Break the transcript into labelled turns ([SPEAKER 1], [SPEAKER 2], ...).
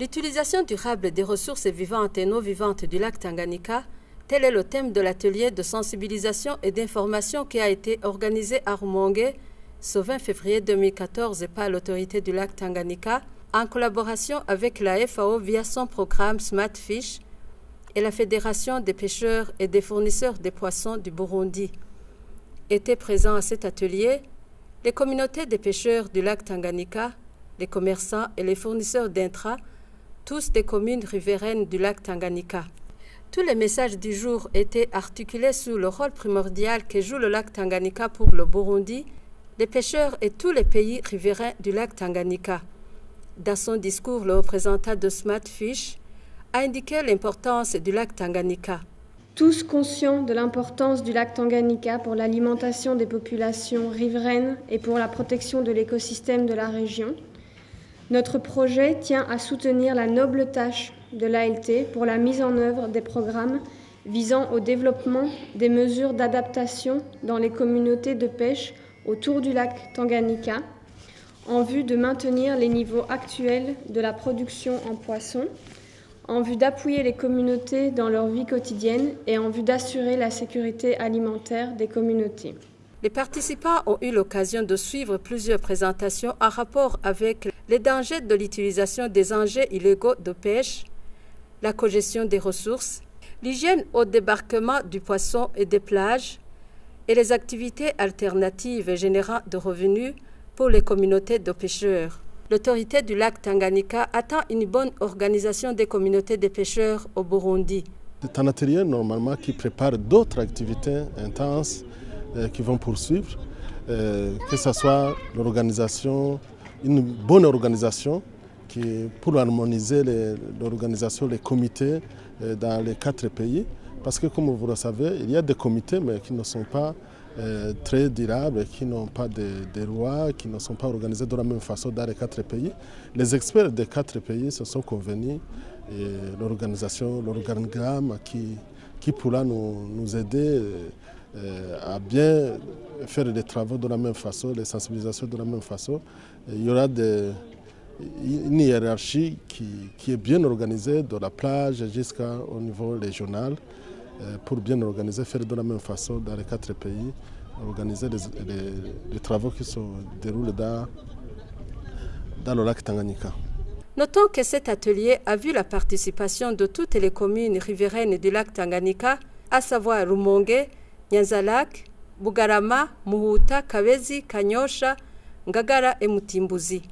[SPEAKER 1] L'utilisation durable des ressources vivantes et non vivantes du lac Tanganyika, tel est le thème de l'atelier de sensibilisation et d'information qui a été organisé à Rumongue ce 20 février 2014 par l'autorité du lac Tanganyika en collaboration avec la FAO via son programme Smart Fish et la Fédération des pêcheurs et des fournisseurs de poissons du Burundi. Étaient présents à cet atelier les communautés des pêcheurs du lac Tanganyika, les commerçants et les fournisseurs d'intrants, tous des communes riveraines du lac Tanganyika. Tous les messages du jour étaient articulés sur le rôle primordial que joue le lac Tanganyika pour le Burundi, les pêcheurs et tous les pays riverains du lac Tanganyika. Dans son discours, le représentant de Smart Fish a indiqué l'importance du lac Tanganyika.
[SPEAKER 2] Tous conscients de l'importance du lac Tanganyika pour l'alimentation des populations riveraines et pour la protection de l'écosystème de la région, notre projet tient à soutenir la noble tâche de l'ALT pour la mise en œuvre des programmes visant au développement des mesures d'adaptation dans les communautés de pêche autour du lac Tanganyika, en vue de maintenir les niveaux actuels de la production en poissons, en vue d'appuyer les communautés dans leur vie quotidienne et en vue d'assurer la sécurité alimentaire des communautés.
[SPEAKER 1] Les participants ont eu l'occasion de suivre plusieurs présentations en rapport avec les dangers de l'utilisation des engins illégaux de pêche, la cogestion des ressources, l'hygiène au débarquement du poisson et des plages et les activités alternatives générant de revenus pour les communautés de pêcheurs. L'autorité du lac Tanganyika attend une bonne organisation des communautés de pêcheurs au Burundi.
[SPEAKER 3] C'est un atelier normalement qui prépare d'autres activités intenses qui vont poursuivre, que ce soit l'organisation, une bonne organisation pour harmoniser l'organisation, les comités dans les 4 pays. Parce que comme vous le savez, il y a des comités mais qui ne sont pas très durables, qui n'ont pas de lois, qui ne sont pas organisés de la même façon dans les 4 pays. Les experts des 4 pays se sont convenus et l'organisation, l'organigramme qui pourra nous aider à bien faire les travaux de la même façon, les sensibilisations de la même façon. Il y aura une hiérarchie qui est bien organisée de la plage jusqu'au niveau régional pour bien organiser, faire de la même façon dans les 4 pays, organiser les travaux qui se déroulent dans le lac Tanganyika.
[SPEAKER 1] Notons que cet atelier a vu la participation de toutes les communes riveraines du lac Tanganyika, à savoir Rumongue, Nyanza-Lac, Bugarama, Muhuta, Kabezi, Kanyosha, Ngagara et Mutimbuzi.